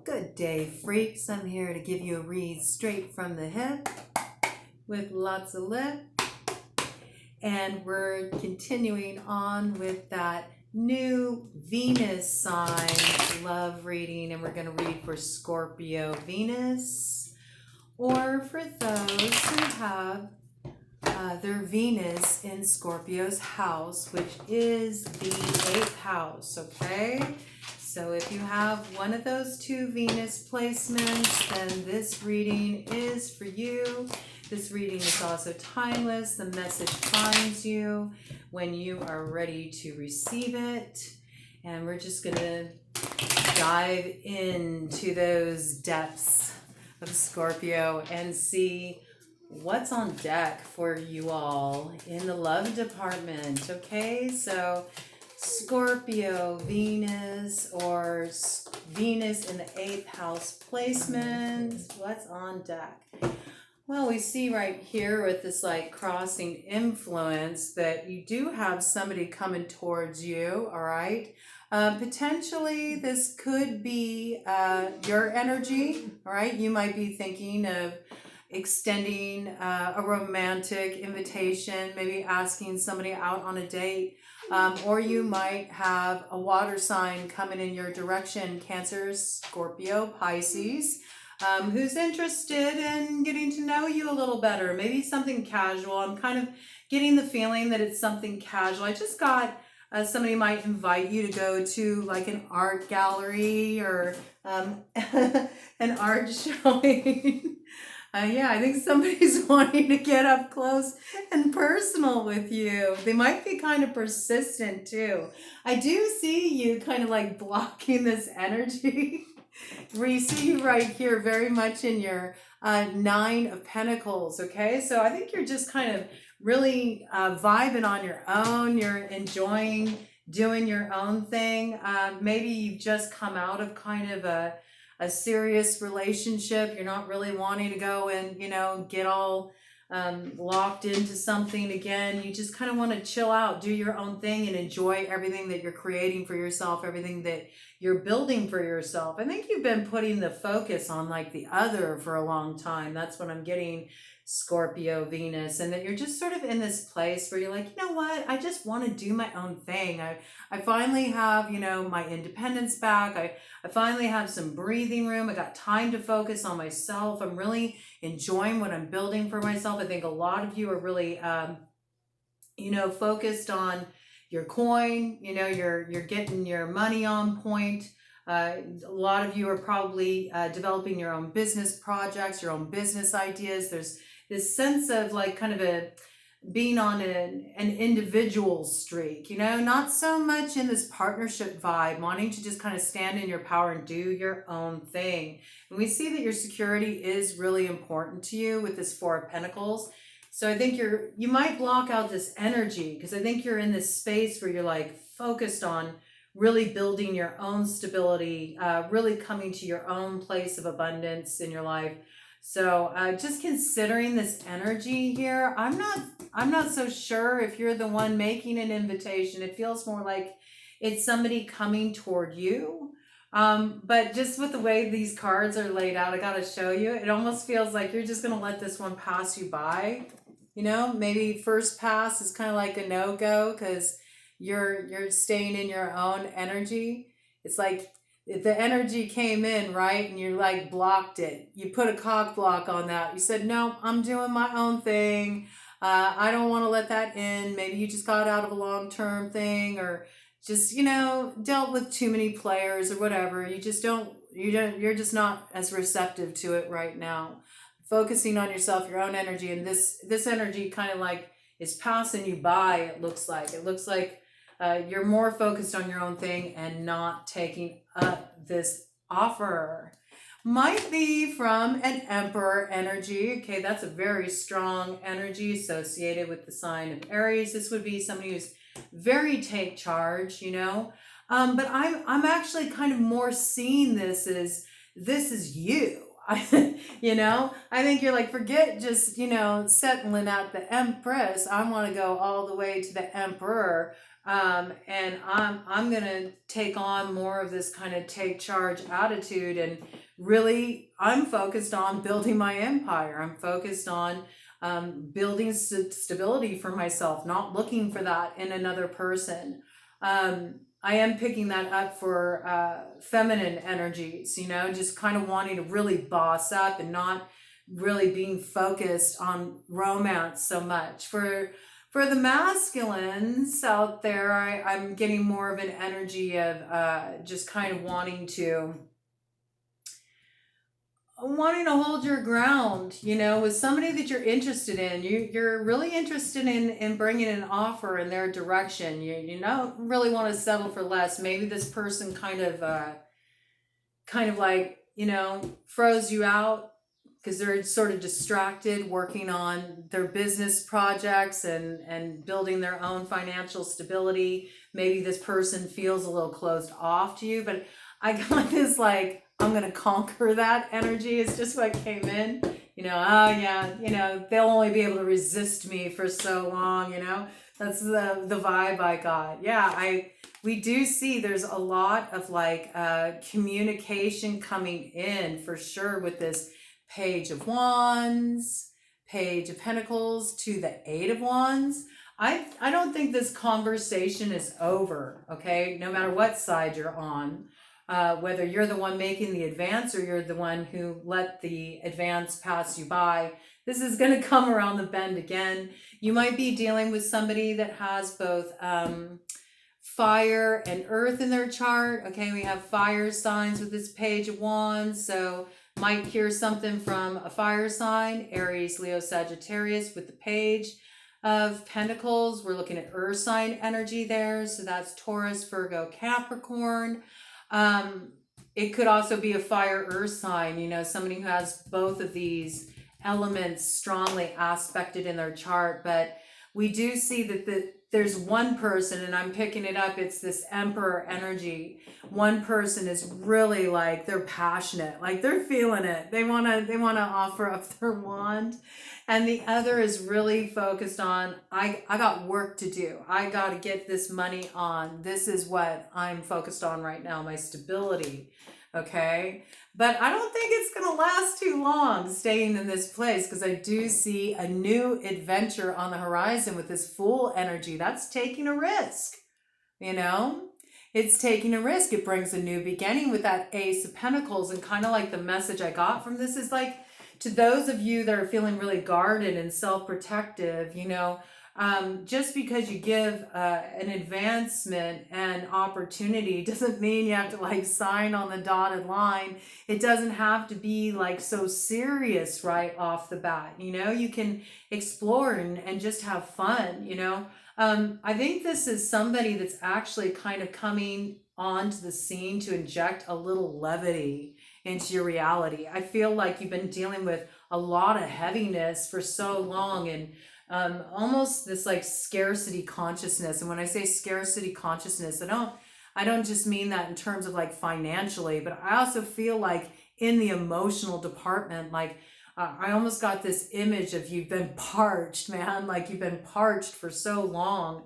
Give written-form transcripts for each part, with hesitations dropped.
Good day, freaks. I'm here to give you a read straight from the hip with lots of lip. And we're continuing on with that new Venus sign love reading. And we're going to read for Scorpio Venus, or for those who have their Venus in Scorpio's house, which is the 8th house, okay? So if you have one of those two Venus placements, then this reading is for you. This reading is also timeless. The message finds you when you are ready to receive it. And we're just going to dive into those depths of Scorpio and see what's on deck for you all in the love department. Okay, so Scorpio Venus, or Venus in the 8th house placement. What's on deck? Well, we see right here with this like crossing influence that you do have somebody coming towards you, all right? Potentially this could be your energy, all right? You might be thinking of extending a romantic invitation, maybe asking somebody out on a date, or you might have a water sign coming in your direction, Cancer, Scorpio, Pisces, who's interested in getting to know you a little better, maybe something casual. I'm kind of getting the feeling that it's something casual. I just got somebody might invite you to go to like an art gallery or an art showing. Yeah, I think somebody's wanting to get up close and personal with you. They might be kind of persistent too. I do see you kind of like blocking this energy. We see you right here very much in your 9 of Pentacles, okay? So I think you're just kind of really vibing on your own. You're enjoying doing your own thing. Maybe you've just come out of kind of a serious relationship. You're not really wanting to go and, get all locked into something again. You just kind of want to chill out, do your own thing, and enjoy everything that you're creating for yourself, everything that you're building for yourself. I think you've been putting the focus on like the other for a long time. That's what I'm getting, Scorpio Venus, and that you're just sort of in this place where you're like, you know what, I just want to do my own thing. I finally have, my independence back. I finally have some breathing room. I got time to focus on myself. I'm really enjoying what I'm building for myself. I think a lot of you are really, focused on your coin. You're getting your money on point. A lot of you are probably developing your own business projects, your own business ideas. There's this sense of like kind of being on an individual streak, not so much in this partnership vibe, wanting to just kind of stand in your power and do your own thing. And we see that your security is really important to you with this 4 of Pentacles. So I think you might block out this energy because I think you're in this space where you're like focused on really building your own stability, really coming to your own place of abundance in your life. So just considering this energy here, I'm not so sure if you're the one making an invitation. It feels more like it's somebody coming toward you. But just with the way these cards are laid out, I got to show you, it almost feels like you're just going to let this one pass you by. Maybe first pass is kind of like a no-go because you're staying in your own energy. It's like if the energy came in, right, and you like blocked it. You put a cock block on that. You said, no, I'm doing my own thing. I don't want to let that in. Maybe you just got out of a long-term thing, or just, dealt with too many players or whatever. You're just not as receptive to it right now. Focusing on yourself, your own energy, and this energy kind of like is passing you by. It looks like you're more focused on your own thing and not taking up this offer. Might be from an Emperor energy. Okay, that's a very strong energy associated with the sign of Aries. This would be somebody who's very take charge, but I'm actually kind of more seeing this as this is you. I think you're like, forget just, settling at the Empress. I want to go all the way to the Emperor. And I'm gonna take on more of this kind of take charge attitude, and really I'm focused on building my empire. I'm focused on building stability for myself, not looking for that in another person. I am picking that up for feminine energies, you know, just kind of wanting to really boss up and not really being focused on romance so much. For the masculines out there, I'm getting more of an energy of just kind of wanting to hold your ground, you know, with somebody that you're interested in. You're really interested in bringing an offer in their direction. You don't really want to settle for less. Maybe this person kind of like, you know, froze you out because they're sort of distracted working on their business projects and building their own financial stability. Maybe this person feels a little closed off to you, but I got this like, I'm going to conquer that energy. It's just what came in, you know, oh yeah, you know, they'll only be able to resist me for so long, you know, that's the vibe I got. Yeah, we do see there's a lot of like communication coming in for sure with this Page of Wands, Page of Pentacles to the Eight of Wands. I don't think this conversation is over, okay? No matter what side you're on, whether you're the one making the advance or you're the one who let the advance pass you by, this is going to come around the bend again. You might be dealing with somebody that has both fire and earth in their chart. Okay, we have fire signs with this Page of Wands, so might hear something from a fire sign, Aries, Leo, Sagittarius. With the Page of Pentacles, we're looking at earth sign energy there, so that's Taurus, Virgo, Capricorn. It could also be a fire earth sign, you know, somebody who has both of these elements strongly aspected in their chart. But we do see that there's one person, and I'm picking it up, it's this Emperor energy. One person is really like, they're passionate, like they're feeling it. They want to offer up their wand. And the other is really focused on, I got work to do. I got to get this money on. This is what I'm focused on right now, my stability. Okay. But I don't think it's going to last too long staying in this place, because I do see a new adventure on the horizon with this Fool energy. That's taking a risk, you know? It's taking a risk. It brings a new beginning with that Ace of Pentacles. And kind of like the message I got from this is like, to those of you that are feeling really guarded and self-protective, you know, just because you give an advancement and opportunity doesn't mean you have to like sign on the dotted line. It doesn't have to be like so serious right off the bat. You know, you can explore and just have fun, you know. I think this is somebody that's actually kind of coming onto the scene to inject a little levity into your reality. I feel like you've been dealing with a lot of heaviness for so long, and almost this like scarcity consciousness. And when I say scarcity consciousness, I don't just mean that in terms of like financially, but I also feel like in the emotional department, like I almost got this image of you've been parched, man, like you've been parched for so long,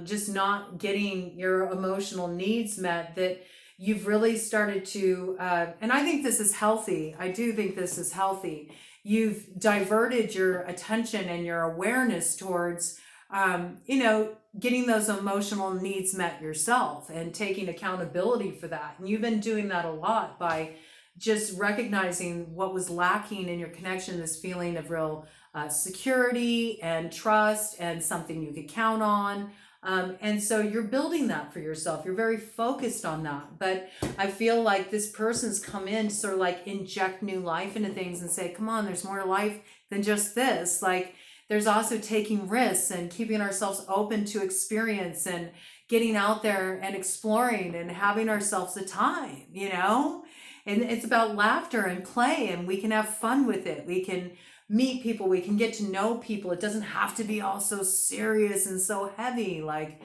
just not getting your emotional needs met, that you've really started to, and I think this is healthy. I do think this is healthy. You've diverted your attention and your awareness towards, you know, getting those emotional needs met yourself and taking accountability for that. And you've been doing that a lot by just recognizing what was lacking in your connection, this feeling of real security and trust and something you could count on. And so you're building that for yourself. You're very focused on that. But I feel like this person's come in to sort of like inject new life into things and say, come on, there's more to life than just this. Like there's also taking risks and keeping ourselves open to experience and getting out there and exploring and having ourselves a time, you know? And it's about laughter and play, and we can have fun with it. We can meet people, we can get to know people. It doesn't have to be all so serious and so heavy, like,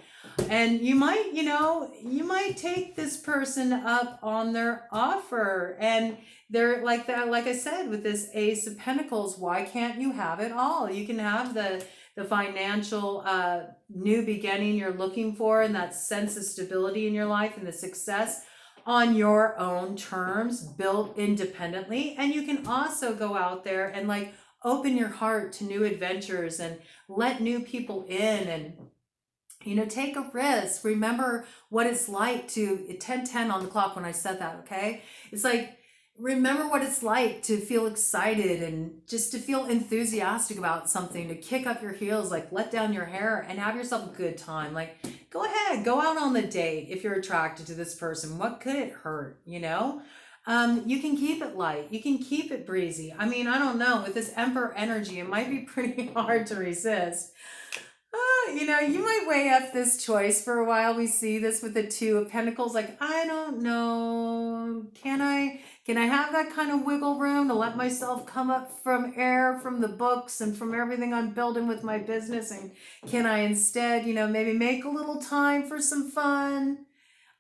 and you might take this person up on their offer, and they're like that, like I said, with this Ace of Pentacles, why can't you have it all? You can have the financial new beginning you're looking for, and that sense of stability in your life and the success on your own terms, built independently. And you can also go out there and like open your heart to new adventures and let new people in, and take a risk. Remember what it's like to 10:10 on the clock when I said that, okay? It's like, remember what it's like to feel excited and just to feel enthusiastic about something, to kick up your heels, like let down your hair and have yourself a good time. Like, go ahead, go out on the date if you're attracted to this person. What could it hurt, You can keep it light. You can keep it breezy. I mean, I don't know. With this Emperor energy, it might be pretty hard to resist. You might weigh up this choice for a while. We see this with the Two of Pentacles. Like, I don't know. Can I have that kind of wiggle room to let myself come up from air, from the books and from everything I'm building with my business? And can I instead, maybe make a little time for some fun?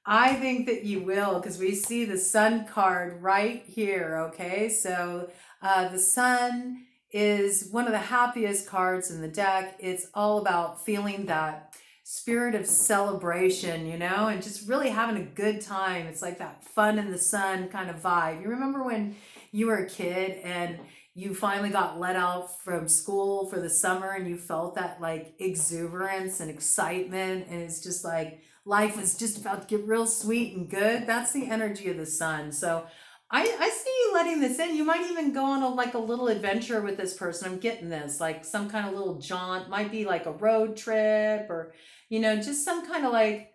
I think that you will, because we see the Sun card right here, okay? So the Sun is one of the happiest cards in the deck. It's all about feeling that spirit of celebration, and just really having a good time. It's like that fun in the sun kind of vibe. You remember when you were a kid and you finally got let out from school for the summer and you felt that like exuberance and excitement, and it's just like life was just about to get real sweet and good? That's the energy of the Sun. So I see you letting this in. You might even go on a little adventure with this person. I'm getting this, like some kind of little jaunt, might be like a road trip, or, just some kind of like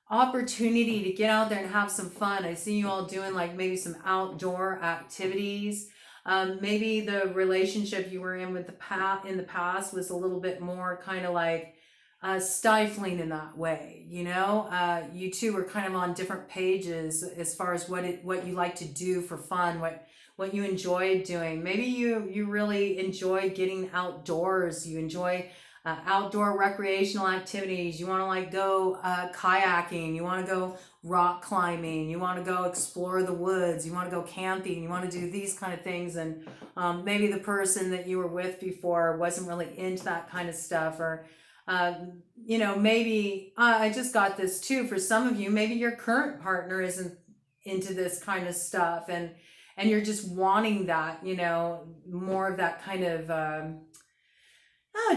opportunity to get out there and have some fun. I see you all doing like maybe some outdoor activities. Maybe the relationship you were in with in the past was a little bit more kind of like stifling in that way. You two are kind of on different pages as far as what you like to do for fun, what you enjoy doing. Maybe you really enjoy getting outdoors. You enjoy outdoor recreational activities. You want to like go kayaking. You want to go rock climbing. You want to go explore the woods. You want to go camping. You want to do these kind of things. And maybe the person that you were with before wasn't really into that kind of stuff, or maybe I just got this too. For some of you, maybe your current partner isn't into this kind of stuff, and you're just wanting that, more of that kind of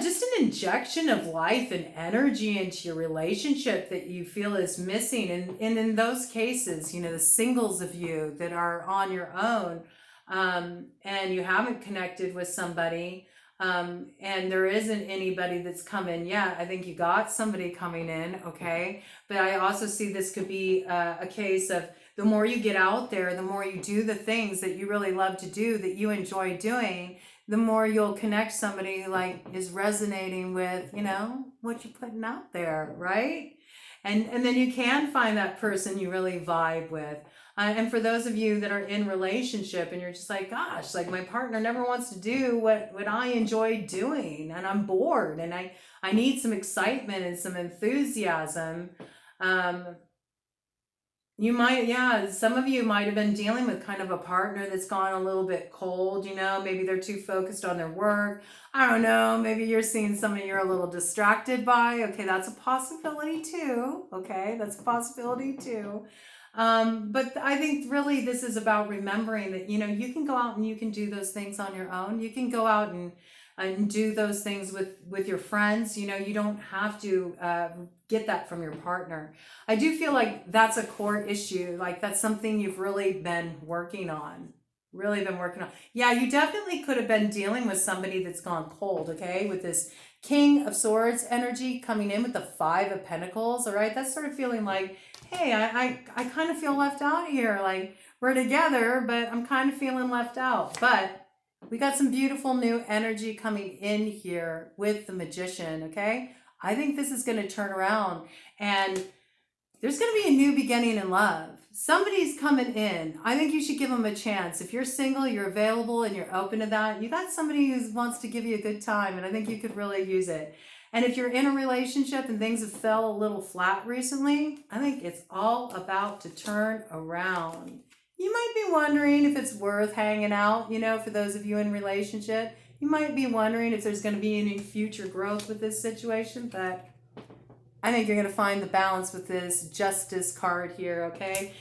just an injection of life and energy into your relationship that you feel is missing. And in those cases, the singles of you that are on your own, and you haven't connected with somebody, and there isn't anybody that's come in yet. I think you got somebody coming in, okay? But I also see this could be a case of the more you get out there, the more you do the things that you really love to do, that you enjoy doing, the more you'll connect somebody who like is resonating with, what you're putting out there, right? And then you can find that person you really vibe with. And for those of you that are in relationship and you're just like, gosh, like my partner never wants to do what I enjoy doing, and I'm bored, and I need some excitement and some enthusiasm. Some of you might have been dealing with kind of a partner that's gone a little bit cold, maybe they're too focused on their work. I don't know, maybe you're seeing somebody you're a little distracted by. Okay, that's a possibility too. Okay, that's a possibility too. But I think really this is about remembering that, you can go out and you can do those things on your own. You can go out and do those things with your friends. You don't have to get that from your partner. I do feel like that's a core issue. Like that's something you've really been working on. Yeah, you definitely could have been dealing with somebody that's gone cold, okay? With this King of Swords energy coming in with the Five of Pentacles, all right? That's sort of feeling like, hey, I kind of feel left out here. Like we're together, but I'm kind of feeling left out. But we got some beautiful new energy coming in here with the Magician, okay? I think this is going to turn around, and there's going to be a new beginning in love. Somebody's coming in. I think you should give them a chance. If you're single, you're available, and you're open to that, you got somebody who wants to give you a good time, and I think you could really use it. And if you're in a relationship and things have fell a little flat recently, I think it's all about to turn around. You might be wondering if it's worth hanging out, you know, for those of you in relationship. You might be wondering if there's going to be any future growth with this situation, but I think you're going to find the balance with this Justice card here, okay?